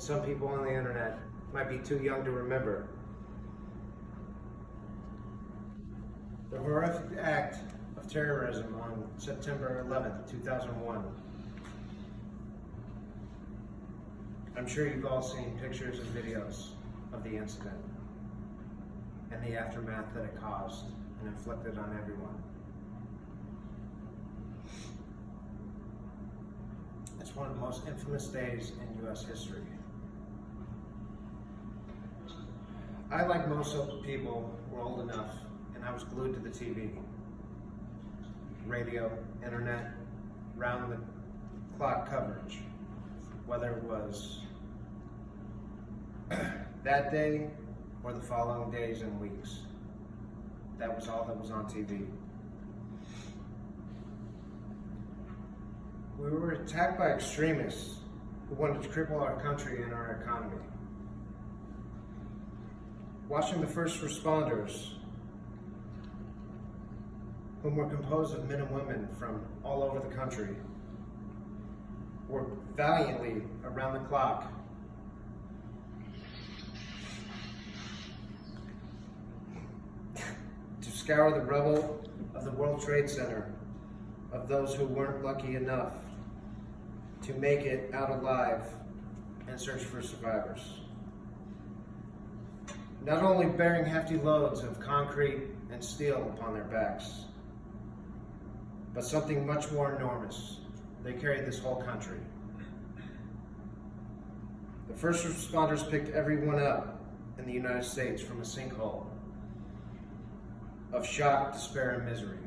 some people on the internet might be too young to remember. The horrific act of terrorism on September 11th, 2001. I'm sure you've all seen pictures and videos of the incident and the aftermath that it caused and inflicted on everyone. It's one of the most infamous days in U.S. history. I, like most people, were old enough, and I was glued to the TV, radio, internet, round-the-clock coverage, whether it was that day or the following days and weeks. That was all that was on TV. We were attacked by extremists who wanted to cripple our country and our economy. Watching the first responders, whom were composed of men and women from all over the country, work valiantly around the clock to scour the rubble of the World Trade Center of those who weren't lucky enough to make it out alive and search for survivors. Not only bearing hefty loads of concrete and steel upon their backs, but something much more enormous. They carried this whole country. The first responders picked everyone up in the United States from a sinkhole of shock, despair, and misery.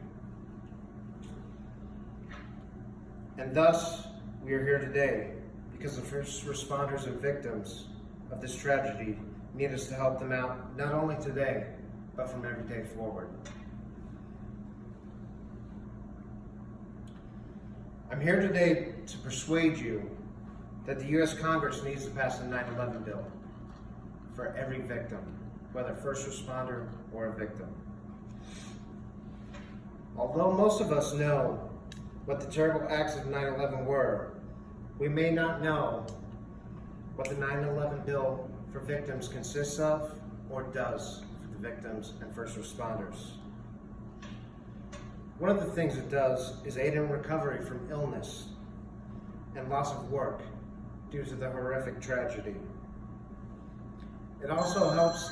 And thus, we are here today because the first responders and victims of this tragedy need us to help them out, not only today, but from every day forward. I'm here today to persuade you that the U.S. Congress needs to pass the 9/11 bill for every victim, whether first responder or a victim. Although most of us know what the terrible acts of 9/11 were, we may not know what the 9/11 bill for victims consists of or does for the victims and first responders. One of the things it does is aid in recovery from illness and loss of work due to the horrific tragedy. It also helps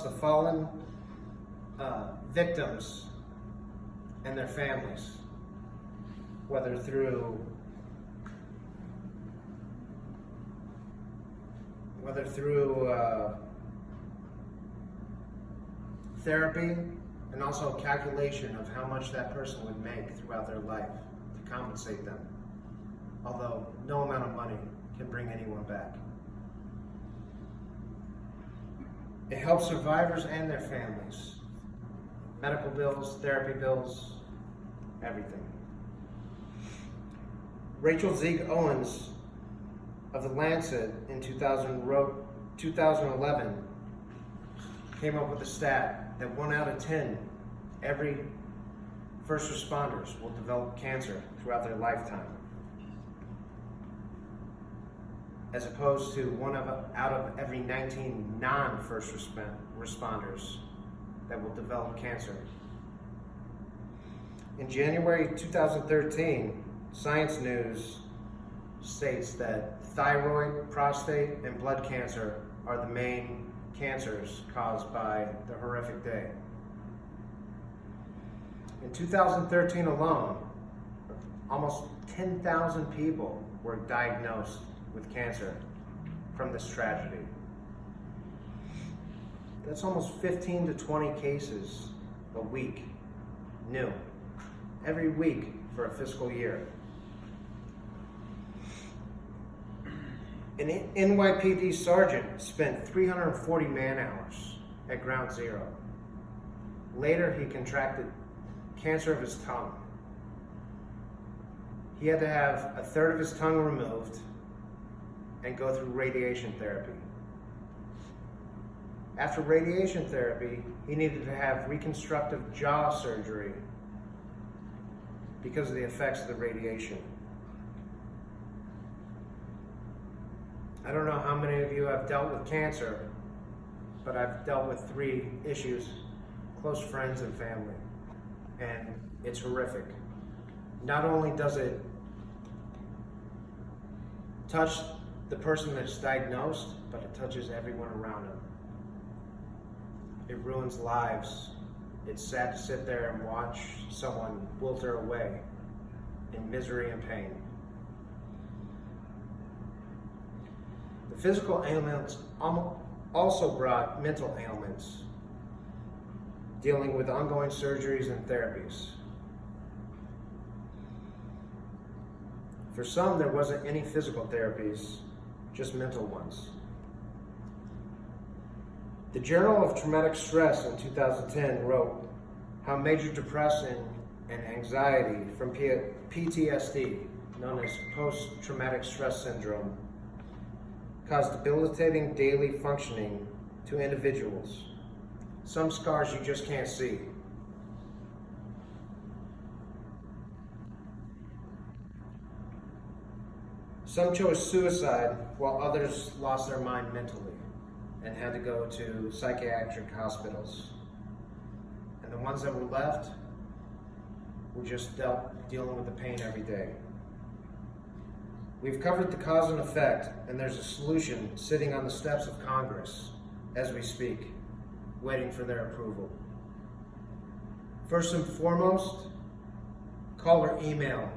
the fallen victims and their families, whether through therapy, and also a calculation of how much that person would make throughout their life to compensate them, although no amount of money can bring anyone back. It helps survivors and their families. Medical bills, therapy bills, everything. Rachel Zieg Owens of The Lancet in 2011 came up with a stat that 1 out of 10 every first responders will develop cancer throughout their lifetime, as opposed to 1 out of every 19 non-first responders that will develop cancer. In January 2013, Science News states that thyroid, prostate, and blood cancer are the main cancers caused by the horrific day. In 2013 alone, almost 10,000 people were diagnosed with cancer from this tragedy. That's almost 15 to 20 cases a week, new, every week for a fiscal year. An NYPD sergeant spent 340 man-hours at Ground Zero. Later, he contracted cancer of his tongue. He had to have a third of his tongue removed and go through radiation therapy. After radiation therapy, he needed to have reconstructive jaw surgery because of the effects of the radiation. I don't know how many of you have dealt with cancer, but I've dealt with 3 issues, close friends and family, and it's horrific. Not only does it touch the person that's diagnosed, but it touches everyone around them. It ruins lives. It's sad to sit there and watch someone wilter away in misery and pain. The physical ailments also brought mental ailments, dealing with ongoing surgeries and therapies. For some, there wasn't any physical therapies, just mental ones. The Journal of Traumatic Stress in 2010 wrote how major depression and anxiety from PTSD, known as post-traumatic stress syndrome, cause debilitating daily functioning to individuals. Some scars you just can't see. Some chose suicide while others lost their mind mentally and had to go to psychiatric hospitals. And the ones that were left were just dealing with the pain every day. We've covered the cause and effect, and there's a solution sitting on the steps of Congress as we speak, waiting for their approval. First and foremost, call or email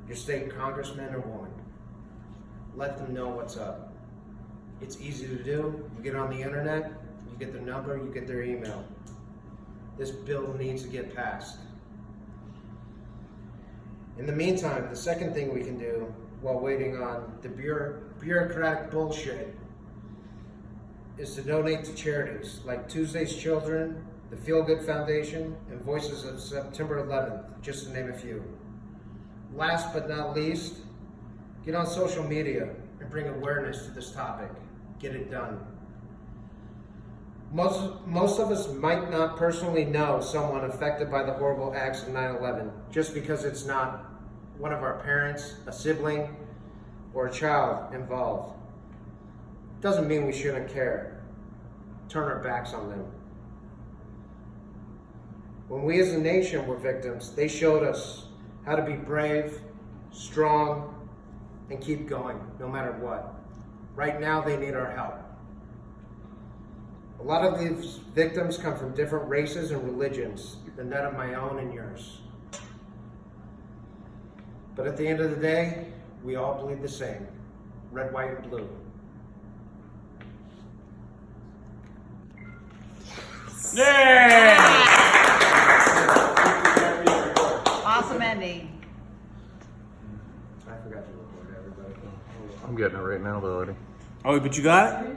your state congressman or woman. Let them know what's up. It's easy to do. You get on the internet, you get their number, you get their email. This bill needs to get passed. In the meantime, the second thing we can do while waiting on the bureaucratic bullshit is to donate to charities like Tuesday's Children, the Feel Good Foundation, and Voices of September 11th, just to name a few. Last but not least, get on social media and bring awareness to this topic. Get it done. Most of us might not personally know someone affected by the horrible acts of 9/11 just because it's not one of our parents, a sibling, or a child involved. Doesn't mean we shouldn't care. Turn our backs on them. When we as a nation were victims, they showed us how to be brave, strong, and keep going no matter what. Right now, they need our help. A lot of these victims come from different races and religions than that of my own and yours. But at the end of the day, we all bleed the same. Red, white, and blue. Yeah! Awesome ending. I forgot to record everybody. I'm getting it right now, buddy. Oh, but you got it?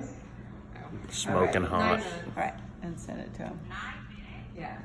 Smoking hot. All right, and send it to him. Yeah.